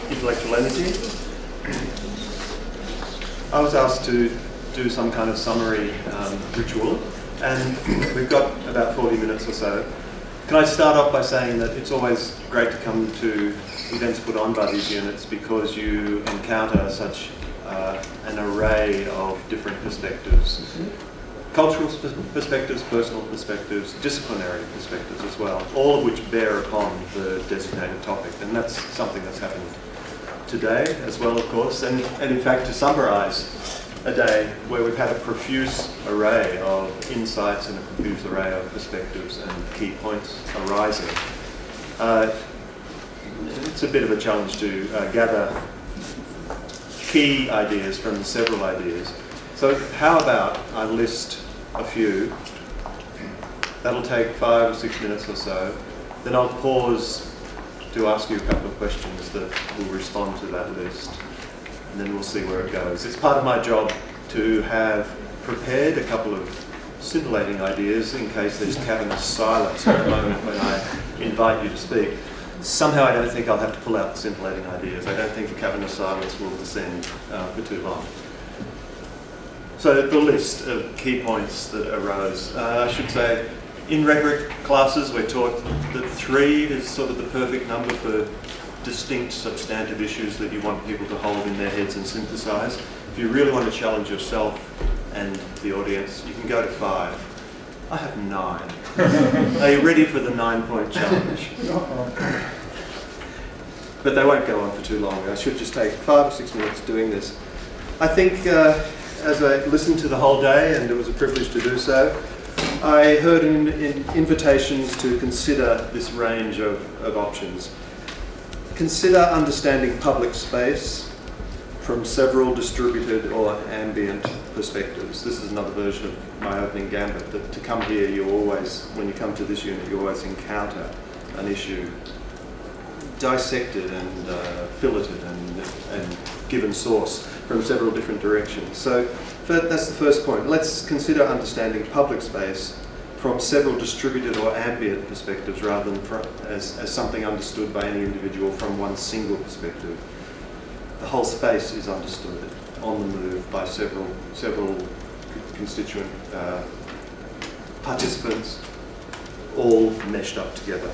intellectual energy. I was asked to do some kind of summary ritual, and we've got about 40 minutes or so. Can I start off by saying that it's always great to come to events put on by these units because you encounter such an array of different perspectives. Cultural perspectives, personal perspectives, disciplinary perspectives as well, all of which bear upon the designated topic, and that's something that's happened today as well, of course, and in fact to summarise a day where we've had a profuse array of insights and a profuse array of perspectives and key points arising. It's a bit of a challenge to gather key ideas from several ideas. So how about I list a few. That'll take 5 or 6 minutes or so. Then I'll pause to ask you a couple of questions that will respond to that list. And then we'll see where it goes. It's part of my job to have prepared a couple of scintillating ideas in case there's cavernous silence at the moment when I invite you to speak. Somehow I don't think I'll have to pull out the scintillating ideas. I don't think the cavernous silence will descend for too long. So the list of key points that arose. I should say, in rhetoric classes we're taught that 3 is sort of the perfect number for distinct substantive issues that you want people to hold in their heads and synthesise. If you really want to challenge yourself and the audience, you can go to 5. I have 9. Are you ready for the 9-point challenge? But they won't go on for too long. I should just take 5 or 6 minutes doing this. I think as I listened to the whole day, and it was a privilege to do so, I heard invitations to consider this range of options. Consider understanding public space from several distributed or ambient perspectives. This is another version of my opening gambit, that to come here, you always, when you come to this unit, you always encounter an issue dissected and filleted and given source from several different directions. So that's the first point. Let's consider understanding public space from several distributed or ambient perspectives rather than as something understood by any individual from one single perspective. The whole space is understood on the move by several constituent participants, all meshed up together.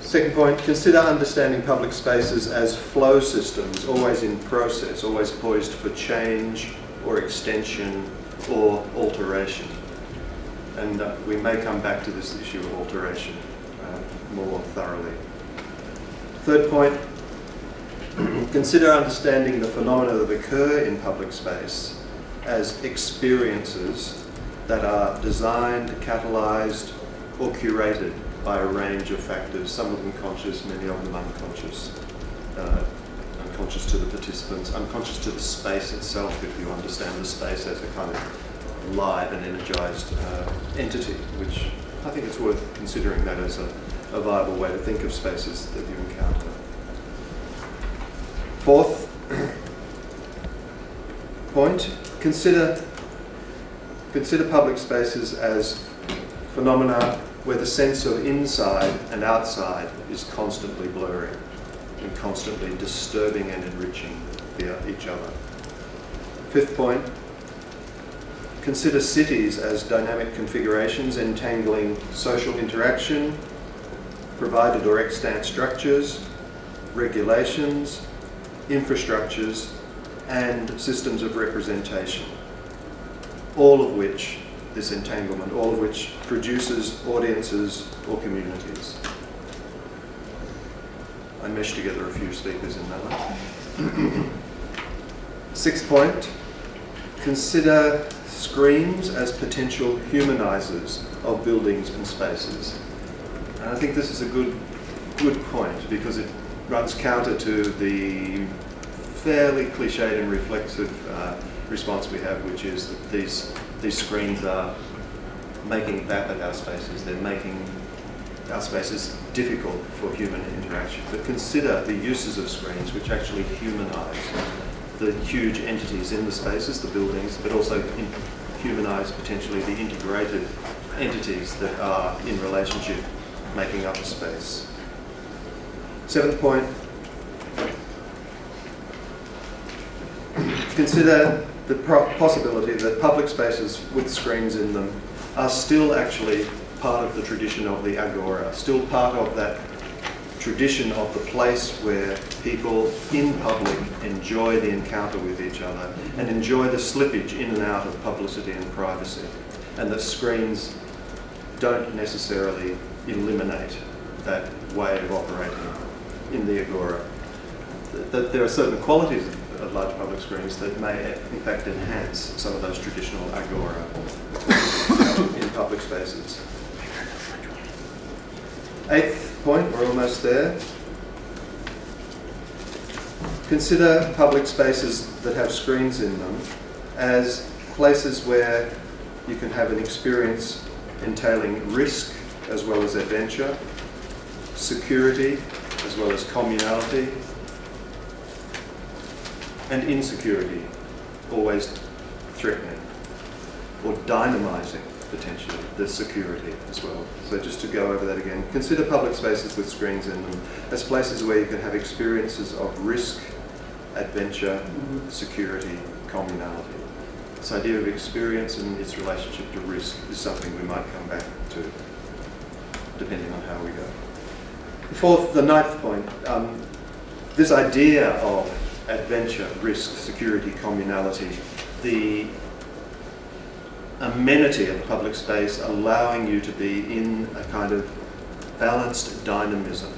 Second point, consider understanding public spaces as flow systems, always in process, always poised for change or extension or alteration. And we may come back to this issue of alteration more thoroughly. Third point, consider understanding the phenomena that occur in public space as experiences that are designed, catalysed, or curated by a range of factors, some of them conscious, many of them unconscious. Unconscious to the participants, unconscious to the space itself, if you understand the space as a kind of live and energised entity, which I think it's worth considering that as a viable way to think of spaces that you encounter. Fourth point, consider public spaces as phenomena where the sense of inside and outside is constantly blurring and constantly disturbing and enriching each other. Fifth point, consider cities as dynamic configurations entangling social interaction, provided or extant structures, regulations, infrastructures, and systems of representation, all of which, this entanglement, all of which produces audiences or communities. I meshed together a few speakers in that one. Sixth point, consider screens as potential humanizers of buildings and spaces. And I think this is a good point because it runs counter to the fairly cliched and reflexive response we have, which is that these screens are making vapid our spaces. They're making our spaces difficult for human interaction. But consider the uses of screens which actually humanize the huge entities in the spaces, the buildings, but also humanize potentially the integrated entities that are in relationship making up a space. Seventh point, consider the possibility that public spaces with screens in them are still actually part of the tradition of the agora, still part of that tradition of the place where people in public enjoy the encounter with each other and enjoy the slippage in and out of publicity and privacy, and that screens don't necessarily eliminate that way of operating in the agora. That there are certain qualities of large public screens that may in fact enhance some of those traditional agora in public spaces. Eighth point, we're almost there. Consider public spaces that have screens in them as places where you can have an experience entailing risk as well as adventure, security as well as communality, and insecurity, always threatening, or dynamising potentially the security as well. So just to go over that again, consider public spaces with screens in them as places where you can have experiences of risk, adventure, security, communality. This idea of experience and its relationship to risk is something we might come back to, depending on how we go. The ninth point, this idea of adventure, risk, security, communality, the amenity of the public space allowing you to be in a kind of balanced dynamism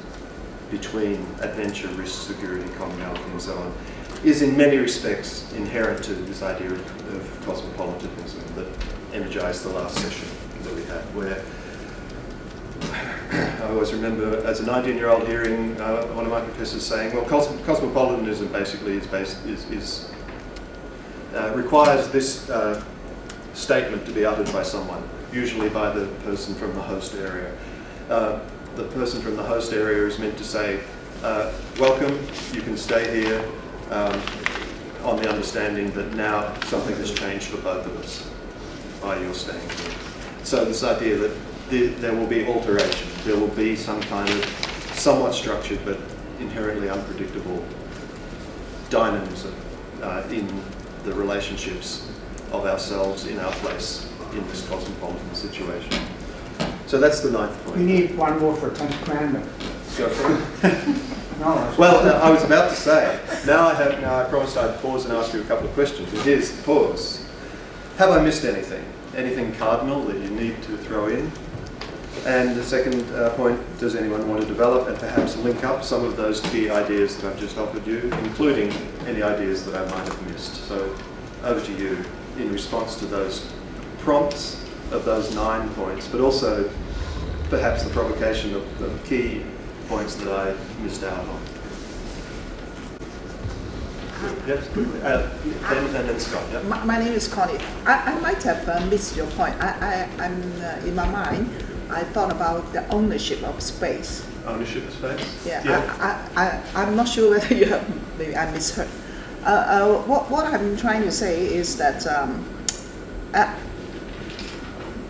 between adventure, risk, security, communality, and so on, is in many respects inherent to this idea of cosmopolitanism that energised the last session that we had, where I always remember as a 19-year-old hearing one of my professors saying, well, cosmopolitanism basically requires this statement to be uttered by someone, usually by the person from the host area. The person from the host area is meant to say, welcome, you can stay here, on the understanding that now something has changed for both of us by your staying here. So this idea that there will be alteration, there will be some kind of somewhat structured but inherently unpredictable dynamism in the relationships of ourselves in our place in this cosmopolitan situation. So that's the ninth point. We need one more for 10 grand. Go for it. No, Well, I was about to say, now I promised I'd pause and ask you a couple of questions. And here's the pause. Have I missed anything? Anything cardinal that you need to throw in? And the second point, does anyone want to develop and perhaps link up some of those key ideas that I've just offered you, including any ideas that I might have missed? So over to you in response to those prompts of those 9 points, but also perhaps the provocation of the key points that I missed out on. Yes, and then Scott. Yeah. My name is Connie. I might have missed your point. I'm in my mind, I thought about the ownership of space. Ownership of space? Yeah. I'm not sure whether you have, maybe I misheard. What I'm trying to say is that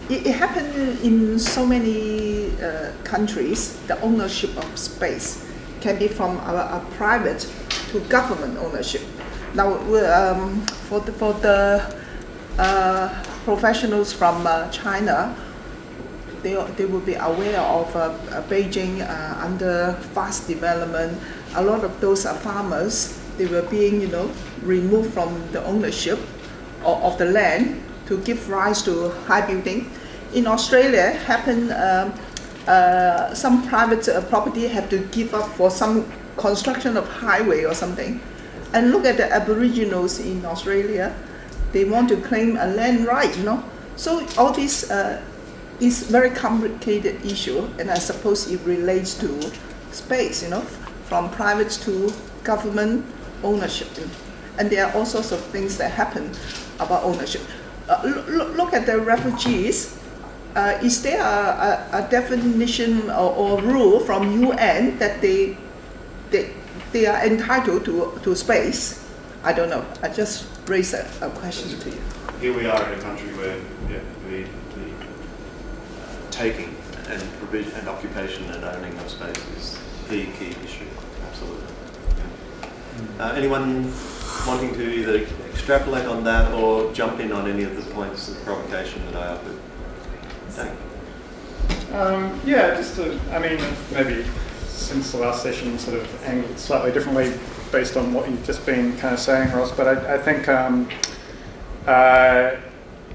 it happened in so many countries. The ownership of space can be from a private to government ownership. Now, for the professionals from China, they will be aware of Beijing under fast development. A lot of those farmers, they were being, removed from the ownership of the land to give rise to high building. In Australia, happened some private property have to give up for some construction of highway or something. And look at the Aboriginals in Australia, they want to claim a land right, So all this is very complicated issue, and I suppose it relates to space, from private to government ownership. And there are all sorts of things that happen about ownership. Look at the refugees. Is there a definition or rule from UN that they are entitled to space? I don't know. I just raised a question to you. Here we are in a country where the taking and provision and occupation and owning of space is the key issue. Absolutely. Yeah. Anyone wanting to either extrapolate on that or jump in on any of the points of provocation that I offered? Thank you. Yeah, just to, I mean, maybe since the last session sort of angled slightly differently based on what you've just been kind of saying, Ross, but I think,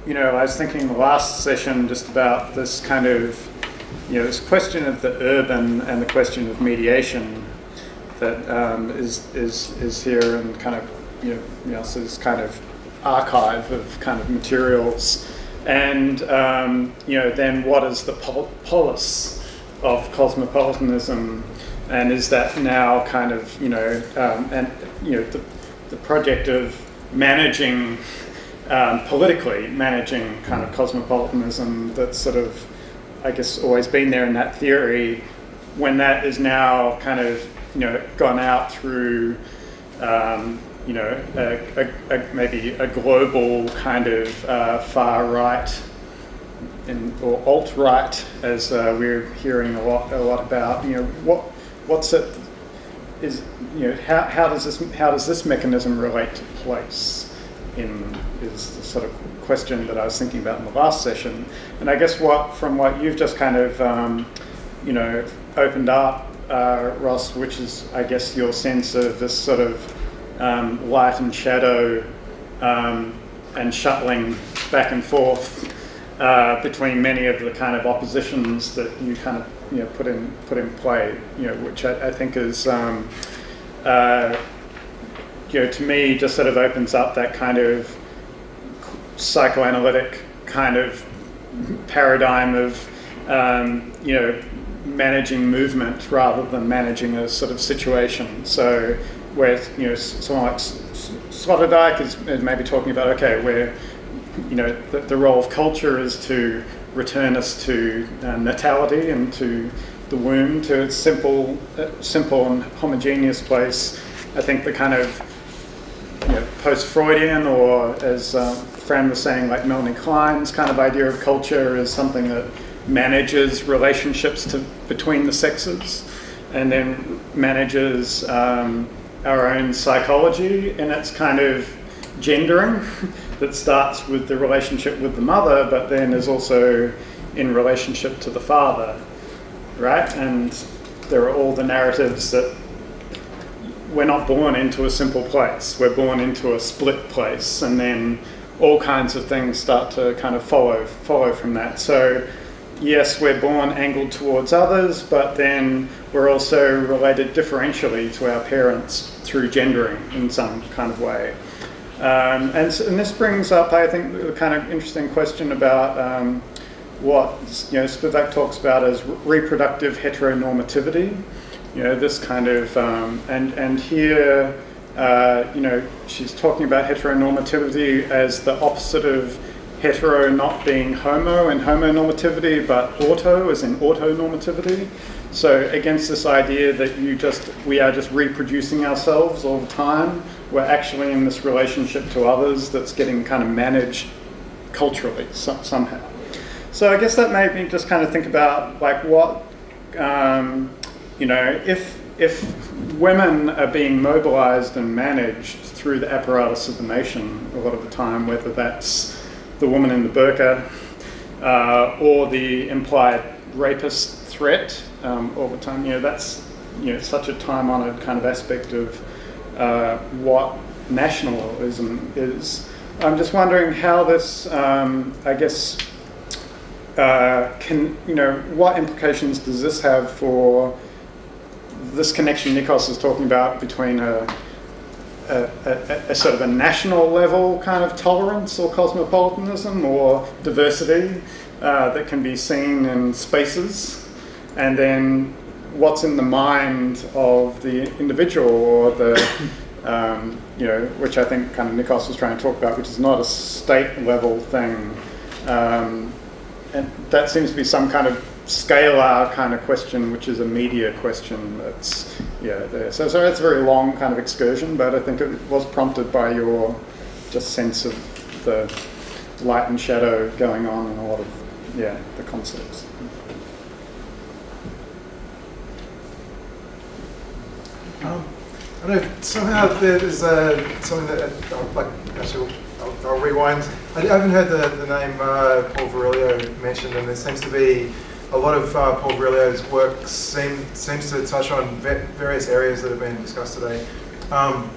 you know, I was thinking in the last session just about this kind of, you know, this question of the urban and the question of mediation that is here and kind of, you know, so this kind of archive of kind of materials. And, you know, then what is the polis of cosmopolitanism? And is that now kind of, you know, and, you know, the project of managing, politically managing kind of cosmopolitanism that's sort of, I guess, always been there in that theory, when that is now kind of, you know, gone out through, you know, maybe a global kind of far right or alt right, as we're hearing a lot about. You know, what's it is, you know, how does this mechanism relate to place? Is the sort of question that I was thinking about in the last session. And I guess from what you've just kind of, you know, opened up, Ross, which is, I guess, your sense of this sort of light and shadow and shuttling back and forth between many of the kind of oppositions that you kind of, you know, put in play, you know, which I think is, you know, to me, just sort of opens up that kind of psychoanalytic kind of paradigm of, you know, managing movement rather than managing a sort of situation. So, where, you know, someone like Sloterdijk is maybe talking about, okay, where, you know, the role of culture is to return us to natality and to the womb, to its simple and homogeneous place. I think the kind of, you know, post-Freudian, or as Fran was saying, like Melanie Klein's kind of idea of culture is something that manages relationships between the sexes, and then manages our own psychology in its kind of gendering that starts with the relationship with the mother, but then is also in relationship to the father, right? And there are all the narratives that we're not born into a simple place, we're born into a split place, and then all kinds of things start to kind of follow from that. So yes, we're born angled towards others, but then we're also related differentially to our parents through gendering in some kind of way. And this brings up, I think, the kind of interesting question about what, you know, Spivak talks about as reproductive heteronormativity. You know, this kind of, and here, you know, she's talking about heteronormativity as the opposite of hetero not being homo and homonormativity, but auto as in autonormativity. So against this idea that we are just reproducing ourselves all the time, we're actually in this relationship to others that's getting kind of managed culturally somehow. So I guess that made me just kind of think about, like, what, you know, if women are being mobilized and managed through the apparatus of the nation a lot of the time, whether that's the woman in the burqa or the implied rapist threat all the time, you know, that's, you know, such a time-honored kind of aspect of what nationalism is. I'm just wondering how this, I guess, can, you know, what implications does this have for this connection Nikos is talking about between a sort of a national level kind of tolerance or cosmopolitanism or diversity that can be seen in spaces, and then what's in the mind of the individual or the, you know, which I think kind of Nikos was trying to talk about, which is not a state level thing. And that seems to be some kind of scalar kind of question, which is a media question that's, yeah, there. So it's a very long kind of excursion, but I think it was prompted by your just sense of the light and shadow going on in a lot of, yeah, the concepts. I don't know, somehow there's something that, actually, I'll rewind. I haven't heard the name Paul Virilio mentioned, and there seems to be a lot of Paul Virilio's work seems to touch on various areas that have been discussed today. And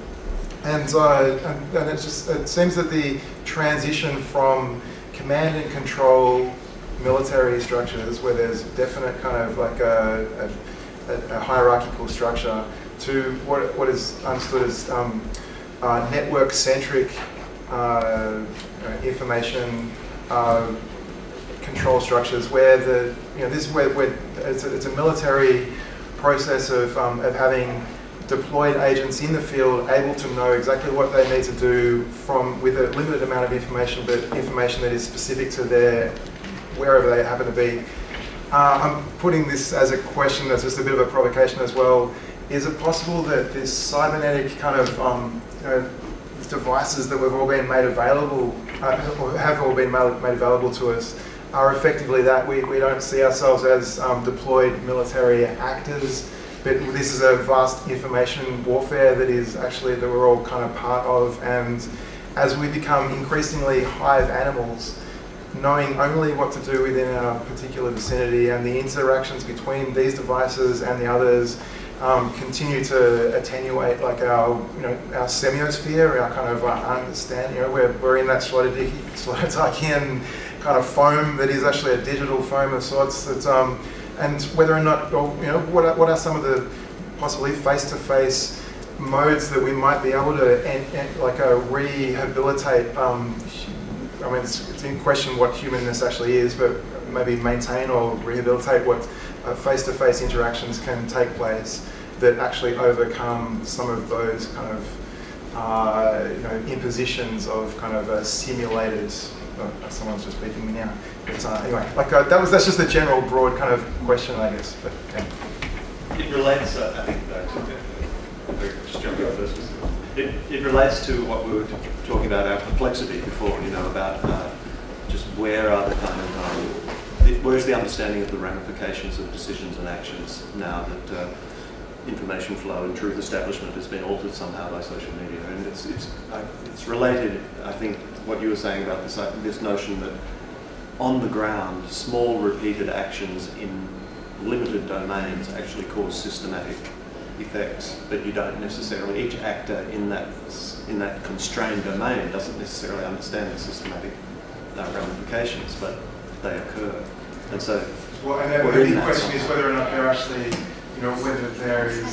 it seems that the transition from command and control military structures, where there's definite kind of like a hierarchical structure, to what is understood as network-centric information control structures, where this is where it's a military process of having deployed agents in the field able to know exactly what they need to do with a limited amount of information, but information that is specific to wherever they happen to be. I'm putting this as a question that's just a bit of a provocation as well. Is it possible that this cybernetic kind of devices that we've all been made available, or have all been made available to us, are effectively that we don't see ourselves as deployed military actors, but this is a vast information warfare that we're all kind of part of, and as we become increasingly hive animals, knowing only what to do within our particular vicinity, and the interactions between these devices and the others continue to attenuate like our semiosphere, our kind of understanding. We're in that Sloterdijkian kind of foam that is actually a digital foam of sorts. That and whether or not, what are some of the possibly face-to-face modes that we might be able to rehabilitate. It's in question what humanness actually is, but maybe maintain or rehabilitate what face-to-face interactions can take place that actually overcome some of those kind of impositions of kind of a simulated. Someone's just beeping me now. But anyway, that's just a general, broad kind of question, I guess. But yeah. It relates. I think just jump in first. It relates to what we were talking about, our complexity before. About just where are the kind of where's the understanding of the ramifications of decisions and actions now that information flow and truth establishment has been altered somehow by social media, and it's related. I think what you were saying about this notion that on the ground, small repeated actions in limited domains actually cause systematic effects, but you don't necessarily, each actor in that constrained domain doesn't necessarily understand the systematic ramifications, but they occur. And so, the big question is whether or not they're actually, whether there is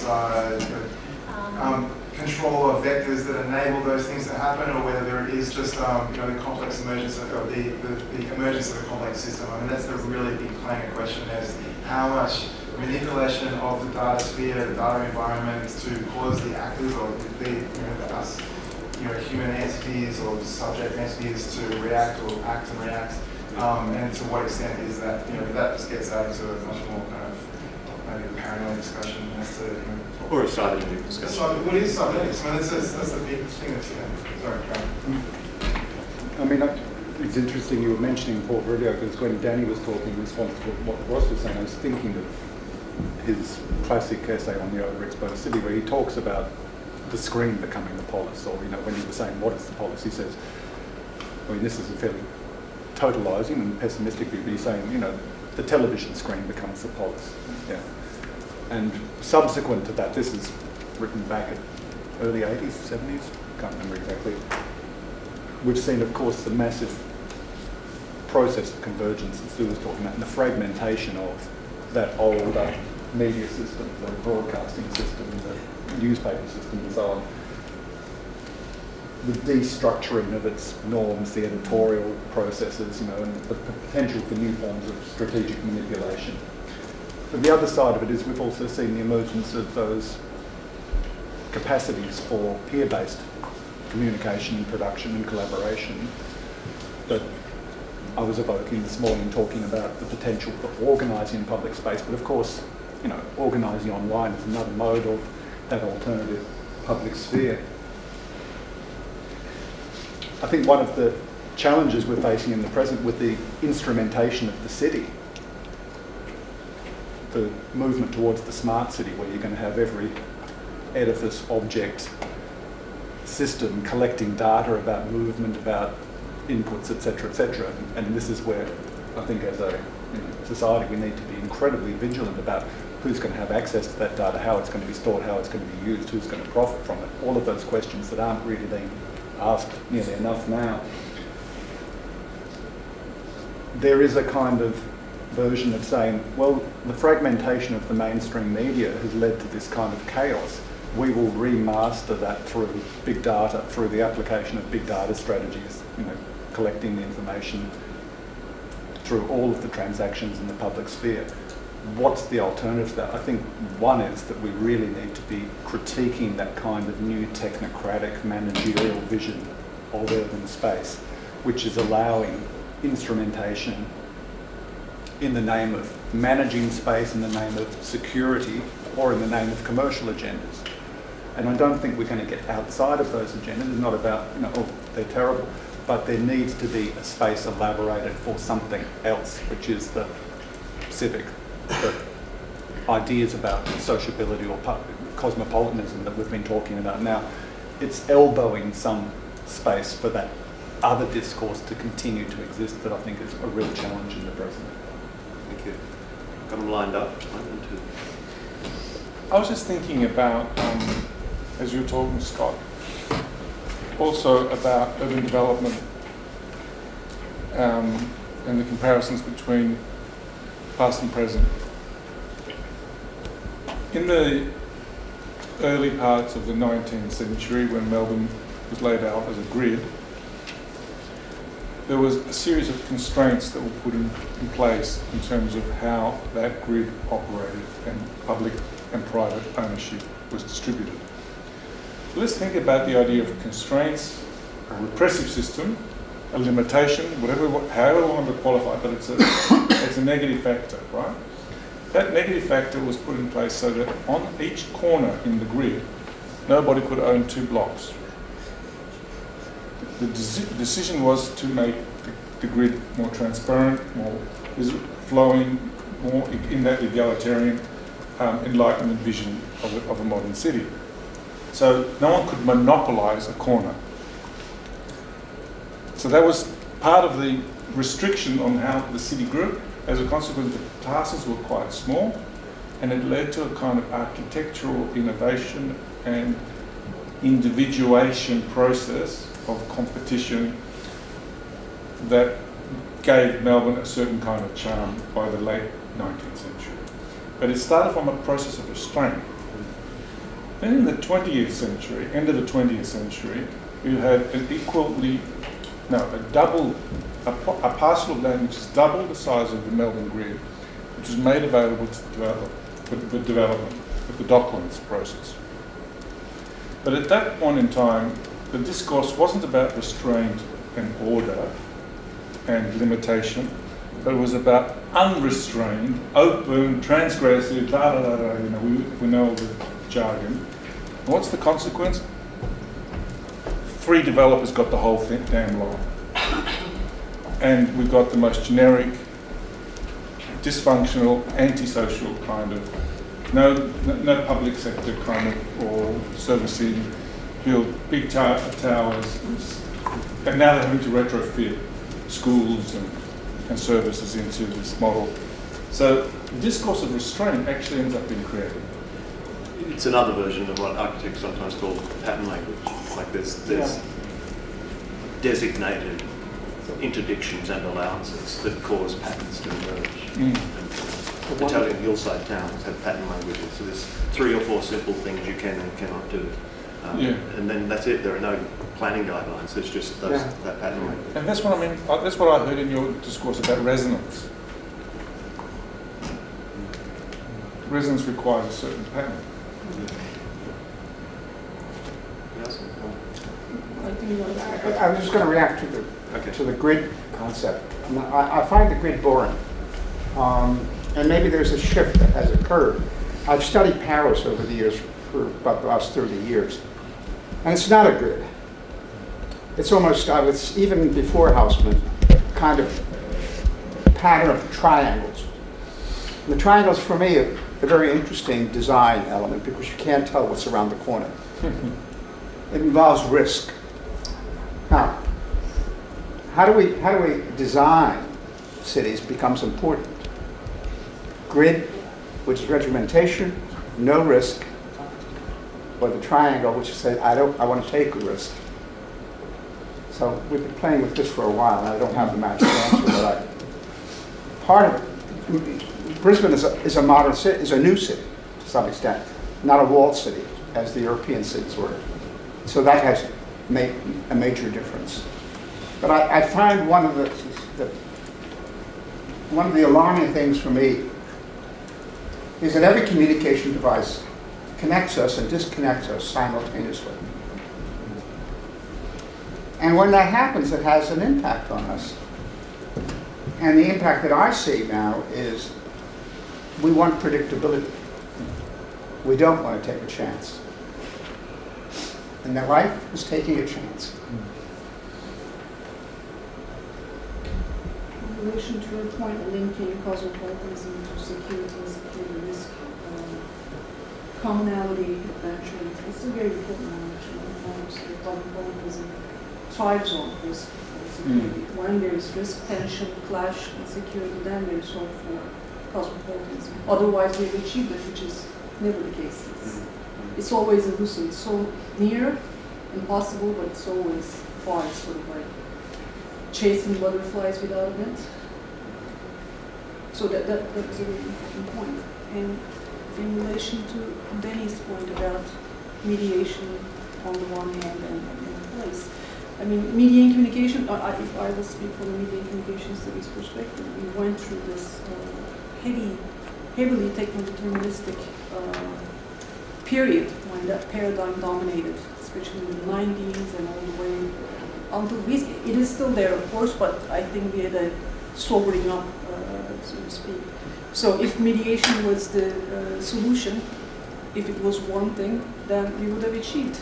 control of vectors that enable those things to happen, or whether there is just the complex emergence of the emergence of a complex system. That's the really big planet question: is how much manipulation of the data sphere, the data environment, to cause the actors or us, human entities or subject entities to react or act and react, and to what extent is that that just gets out into a much more kind of maybe paranoid discussion as to or a cybernetic discussion. So what is cybernetics? That's the big thing that's sorry, Karen. It's interesting you were mentioning Paul Virilio, because when Danny was talking in response to what Ross was saying, I was thinking of his classic essay on the overexposed city, where he talks about the screen becoming the polis, or when he was saying what is the polis, he says, this is a fairly totalising and pessimistic view, but he's saying the television screen becomes the polis. Yeah. And subsequent to that, this is written back at early 80s, 70s, can't remember exactly. We've seen, of course, the massive process of convergence that Sue was talking about, and the fragmentation of that older media system, the broadcasting system, the newspaper system and so on. The destructuring of its norms, the editorial processes, and the potential for new forms of strategic manipulation. But the other side of it is we've also seen the emergence of those capacities for peer-based communication and production and collaboration that I was evoking this morning, talking about the potential for organising in public space. But of course, organising online is another mode of that alternative public sphere. I think one of the challenges we're facing in the present with the instrumentation of the city, the movement towards the smart city, where you're going to have every edifice object system collecting data about movement, about inputs, etc., etc. And this is where I think as a society we need to be incredibly vigilant about who's going to have access to that data, how it's going to be stored, how it's going to be used, who's going to profit from it. All of those questions that aren't really being asked nearly enough now. There is a kind of version of saying, well, the fragmentation of the mainstream media has led to this kind of chaos. We will remaster that through big data, through the application of big data strategies, collecting the information through all of the transactions in the public sphere. What's the alternative to that? I think one is that we really need to be critiquing that kind of new technocratic managerial vision of urban space, which is allowing instrumentation in the name of managing space, in the name of security, or in the name of commercial agendas. And I don't think we're going to get outside of those agendas. It's not about, they're terrible, but there needs to be a space elaborated for something else, which is the civic, the ideas about sociability or cosmopolitanism that we've been talking about now. It's elbowing some space for that other discourse to continue to exist that I think is a real challenge in the present. Thank you. Got them lined up. I was just thinking about, as you were talking, Scott, also about urban development and the comparisons between past and present. In the early parts of the 19th century, when Melbourne was laid out as a grid, there was a series of constraints that were put in place in terms of how that grid operated and public and private ownership was distributed. So let's think about the idea of constraints, a repressive system, a limitation, however we want to qualify it, but it's a negative factor, right? That negative factor was put in place so that on each corner in the grid, nobody could own 2 blocks. The decision was to make the grid more transparent, more flowing, more in that egalitarian, enlightenment vision of a modern city. So no one could monopolise a corner. So that was part of the restriction on how the city grew. As a consequence, the parcels were quite small, and it led to a kind of architectural innovation and individuation process of competition that gave Melbourne a certain kind of charm by the late 19th century. But it started from a process of restraint. Then in the 20th century, end of the 20th century, you had a parcel of land which is double the size of the Melbourne grid, which was made available to development with the Docklands process. But at that point in time, the discourse wasn't about restraint and order and limitation, but it was about unrestrained, open, transgressive, we know the jargon. And what's the consequence? Free developers got the whole thing damn lot. And we've got the most generic, dysfunctional, antisocial kind of, no public sector kind of, or servicing, build big towers, and now they're having to retrofit schools and services into this model. So the discourse of restraint actually ends up being created. It's another version of what architects sometimes call pattern language. Like there's designated interdictions and allowances that cause patterns to emerge. And Italian hillside towns have pattern languages. So there's 3 or 4 simple things you can and cannot do. And then that's it. There are no planning guidelines. There's just that pattern language. And that's what I mean. That's what I heard in your discourse about resonance. Resonance requires a certain pattern. Yes? I was just going to react to the grid concept. I find the grid boring. And maybe there's a shift that has occurred. I've studied Paris over the years, for about the last 30 years. And it's not a grid. It's almost, even before Haussmann, kind of pattern of triangles. And the triangles for me a very interesting design element because you can't tell what's around the corner. It involves risk. Now, how do we design cities becomes important. Grid, which is regimentation, no risk, or the triangle, which says I want to take a risk. So we've been playing with this for a while, and I don't have the magic answer, but part of it, Brisbane is a modern city, is a new city to some extent, not a walled city as the European cities were. So that has made a major difference. But I find one of the alarming things for me is that every communication device connects us and disconnects us simultaneously. And when that happens, it has an impact on us. And the impact that I see now is we want predictability. We don't want to take a chance. And that life is taking a chance. In relation to your point, linking cosmopolitanism to security and security risk, commonality, adventure, it's a very important one actually. Cosmopolitanism thrives on risk and security. When there is risk, tension, clash, and security, then there is hope for cosmopolitanism. Otherwise, we have achieved it, which is never the case. It's always elusive. It's so near, impossible, but it's always far. It's sort of like chasing butterflies without a net. So that was a really important point. And in relation to Danny's point about mediation on the one hand and place, I mean, media and communication, if I will speak from the media and communication studies perspective, we went through this heavily techno-deterministic period when that paradigm dominated, especially in the 90s and all the way until it is still there, of course, but I think we had a sobering up, so to speak. So if mediation was the solution, if it was one thing, then we would have achieved.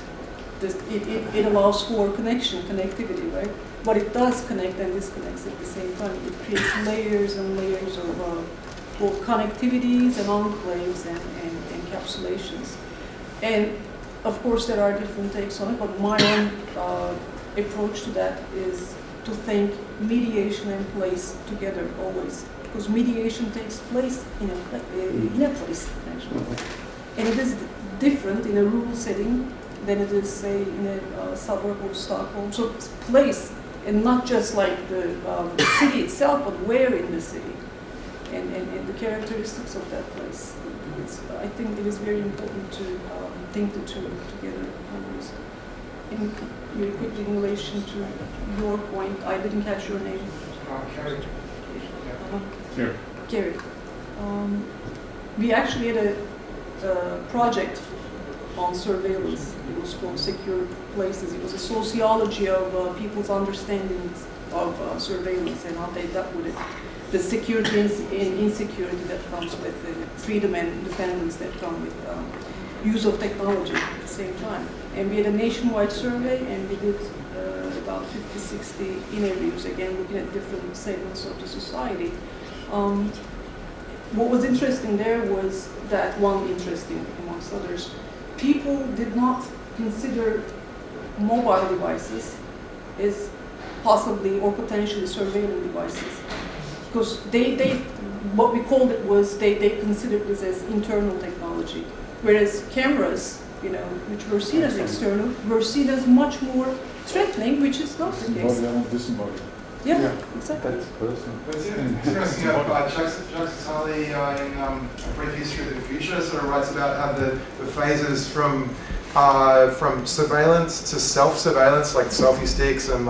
It allows for connectivity, right? But it does connect and disconnects at the same time. It creates layers and layers of both connectivities and enclaves and encapsulations. And of course, there are different takes on it, but my own approach to that is to think mediation and place together always, because mediation takes place in a place, actually. And it is different in a rural setting than it is, say, in a suburb of Stockholm. So it's place, and not just like the city itself, but where in the city, and the characteristics of that place. I think it is very important to think the two together always. And very quickly in relation to your point, I didn't catch your name. Kerry. Kerry. We actually had a project on surveillance. It was called Secure Places. It was a sociology of people's understandings of surveillance and how they dealt with it. The security and insecurity that comes with freedom and independence that come with use of technology at the same time. And we had a nationwide survey, and we did about 50, 60 interviews, again looking at different segments of the society. What was interesting there was that, one interesting amongst others, people did not consider mobile devices as possibly or potentially surveillance devices. Because what we called it was, they considered this as internal technology. Whereas cameras, which were seen as external, were seen as much more threatening, which is not the case. Yeah, exactly. That's personal. It's interesting, Jacques Attali in A Brief History of the Future sort of writes about how the phases from surveillance to self-surveillance, like selfie sticks and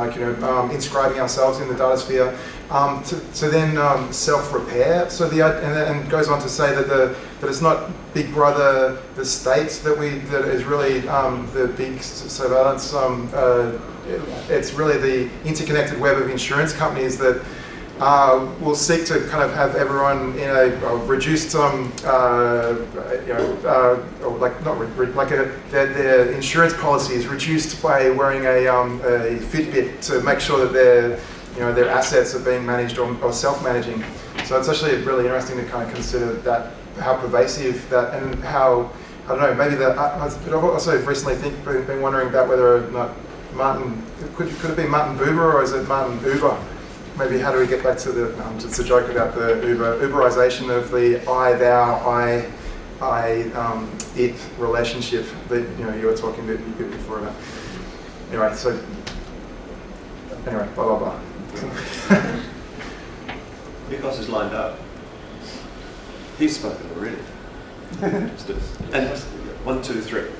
inscribing ourselves in the data sphere, to then self-repair. So and goes on to say that it's not Big Brother, the state that is really the big surveillance. It's really the interconnected web of insurance companies that will seek to kind of have everyone in a reduced, their insurance policy is reduced by wearing a Fitbit to make sure that their assets are being managed or self-managing. So it's actually really interesting to kind of consider that how pervasive that, and how, I don't know, maybe that. But I've also recently been wondering about whether or not Martin could it be Martin Buber, or is it Martin Uber? Maybe how do we get back to the? It's a joke about the Uberization of the I, thou, it relationship that you were talking a bit before about. Anyway, blah blah blah. Nikos is lined up. He's spoken already. And 1, 2, 3. Okay.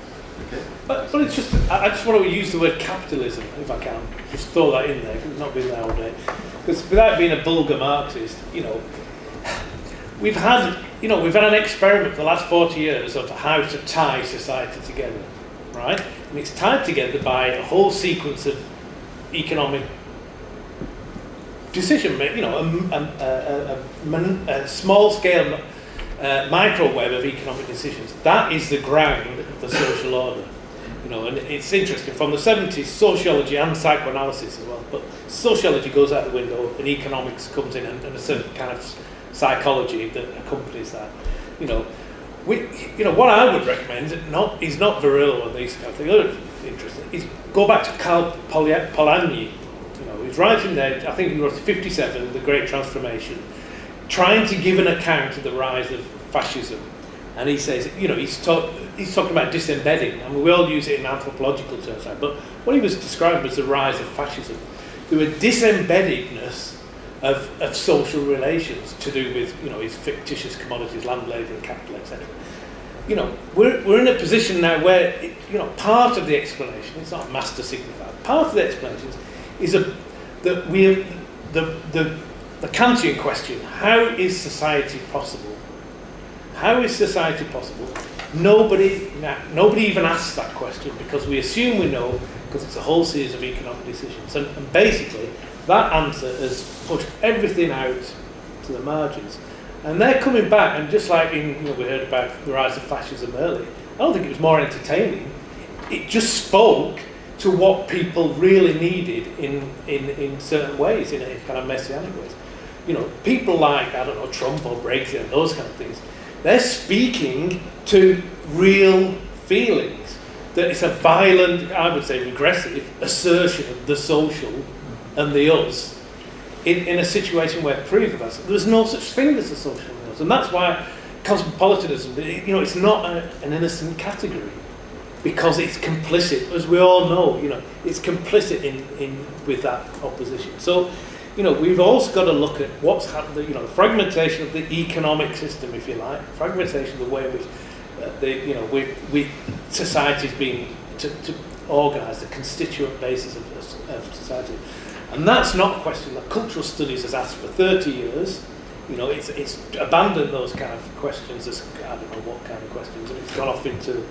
But it's just, I just want to use the word capitalism, if I can. Just throw that in there, because it's not been there all day. Because without being a vulgar Marxist, we've had an experiment for the last 40 years of how to tie society together, right? And it's tied together by a whole sequence of economic decision making, a small scale micro web of economic decisions. That is the ground of the social order. And it's interesting, from the 70s, sociology and psychoanalysis as well, but sociology goes out the window and economics comes in, and a certain kind of psychology that accompanies that. What I would recommend is not Virillo and these kind of things. Other interesting is go back to Karl Polanyi. He's writing there, I think he wrote 57, The Great Transformation, trying to give an account of the rise of fascism. And he says, he's talking about disembedding. I mean, we all use it in anthropological terms, right? But what he was describing was the rise of fascism. There were disembeddedness of social relations to do with, his fictitious commodities, land, labour, and capital, etc. We're in a position now where, part of the explanation, it's not a master signifier, part of the explanation is that we're the Kantian question: how is society possible? How is society possible? Nobody even asks that question, because we assume we know, because it's a whole series of economic decisions. And basically, that answer has pushed everything out to the margins. And they're coming back, and just like we heard about the rise of fascism earlier, I don't think it was more entertaining. It just spoke to what people really needed in certain ways, in a kind of messianic ways. People like, Trump or Brexit and those kind of things, they're speaking to real feelings. That it's a violent, I would say regressive, assertion of the social and the us in a situation where previous there's no such thing as a social and the us. And that's why cosmopolitanism, it's not an innocent category, because it's complicit, as we all know, it's complicit in with that opposition. So, we've also got to look at what's happened, the fragmentation of the economic system, if you like, fragmentation of the way in which society's being to organise the constituent basis of society. And that's not a question that cultural studies has asked for 30 years. It's abandoned those kind of questions as, I don't know what kind of questions, and it's gone off into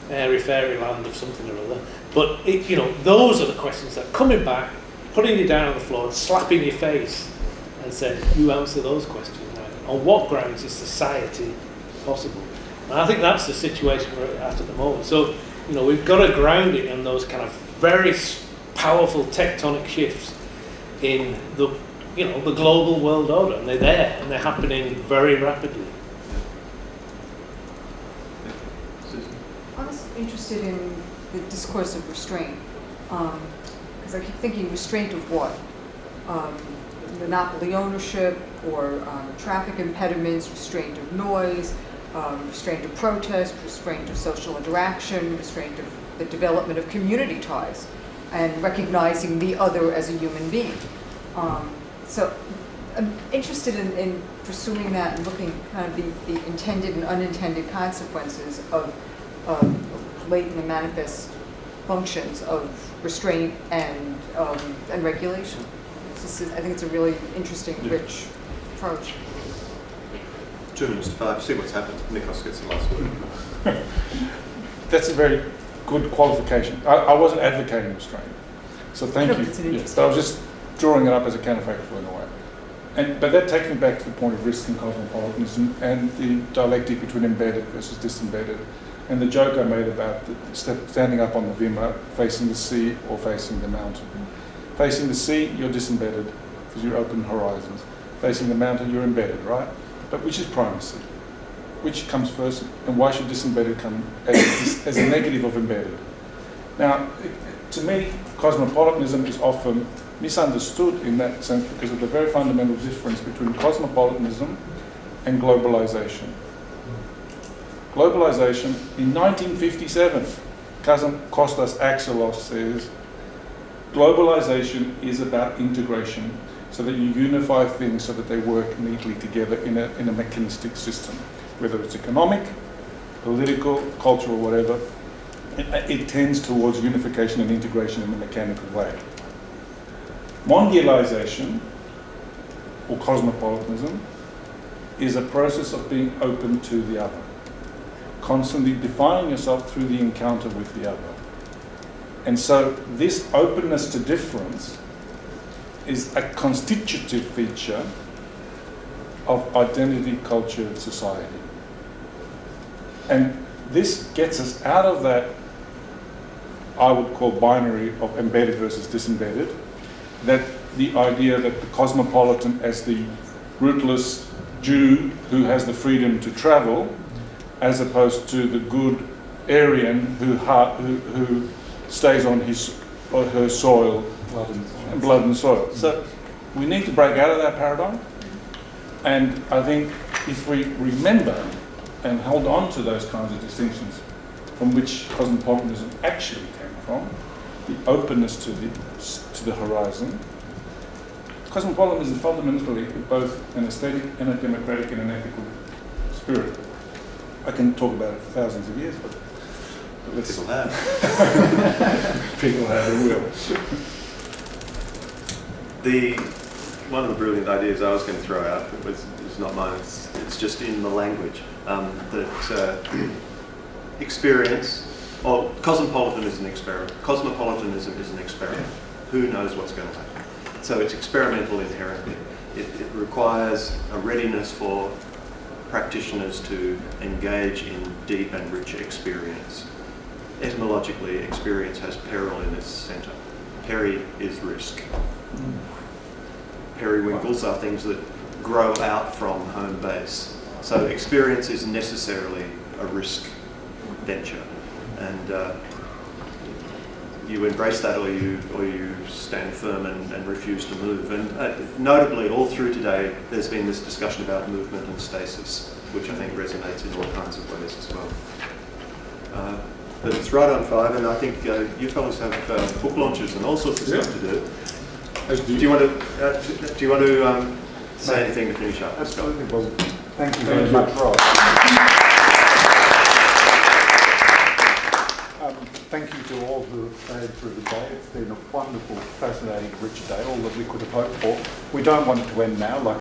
airy fairy land of something or other. But, those are the questions that are coming back, putting you down on the floor and slapping your face and saying, you answer those questions now. On what grounds is society possible? And I think that's the situation we're at the moment. So, we've got to ground it in those kind of very powerful tectonic shifts in the global world order. And they're there, and they're happening very rapidly. I was interested in the discourse of restraint. Because I keep thinking, restraint of what? Monopoly ownership, or traffic impediments, restraint of noise, restraint of protest, restraint of social interaction, restraint of the development of community ties, and recognizing the other as a human being. So I'm interested in pursuing that and looking kind of the intended and unintended consequences of latent and manifest functions of restraint and regulation. I think it's a really interesting, rich approach. 2 minutes to 5. See what's happened. Nikos gets the last word. That's a very good qualification. I wasn't advocating restraint, so thank you. But I was just drawing it up as a counterfactual in a way. But that takes me back to the point of risk and cosmopolitanism and the dialectic between embedded versus disembedded. And the joke I made about standing up on the Vima, facing the sea or facing the mountain. Facing the sea, you're disembedded because you're open horizons. Facing the mountain, you're embedded, right? But which is primacy? which comes first, and why should disembedded come as a negative of embedded? Now, to me, cosmopolitanism is often misunderstood in that sense because of the very fundamental difference between cosmopolitanism and globalization. Globalization, in 1957, cousin Kostas Axelos says, globalization is about integration, so that you unify things so that they work neatly together in a mechanistic system, whether it's economic, political, cultural, whatever. It tends towards unification and integration in a mechanical way. Mondialization, or cosmopolitanism, is a process of being open to the other, constantly defining yourself through the encounter with the other. And so this openness to difference is a constitutive feature of identity, culture, and society. And this gets us out of that, I would call, binary of embedded versus disembedded, that the idea that the cosmopolitan as the rootless Jew who has the freedom to travel, as opposed to the good Aryan who stays on his or her soil, blood and soil. So we need to break out of that paradigm, and I think if we remember and hold on to those kinds of distinctions from which cosmopolitanism actually came from, the openness to the horizon. Cosmopolitanism is fundamentally both an aesthetic and a democratic and an ethical spirit. I can talk about it for thousands of years, but let's... People have. People have and will. One of the brilliant ideas I was going to throw out is not mine, it's just in the language, that experience, or cosmopolitan is an experiment. Cosmopolitanism is an experiment. Who knows what's going to happen? So it's experimental inherently. It requires a readiness for practitioners to engage in deep and rich experience. Etymologically, experience has peril in its centre. Peri is risk. Periwinkles are things that grow out from home base. So experience is necessarily a risk venture, and you embrace that, or you stand firm and refuse to move. And notably, all through today, there's been this discussion about movement and stasis, which I think resonates in all kinds of ways as well. But it's right on 5, and I think you fellows have book launches and all sorts of stuff to do. Do you want to say anything to finish up? Absolutely. Well, thank you very much, Rob. Thank you to all who have stayed through the day. It's been a wonderful, fascinating, rich day, all that we could have hoped for. We don't want it to end now, like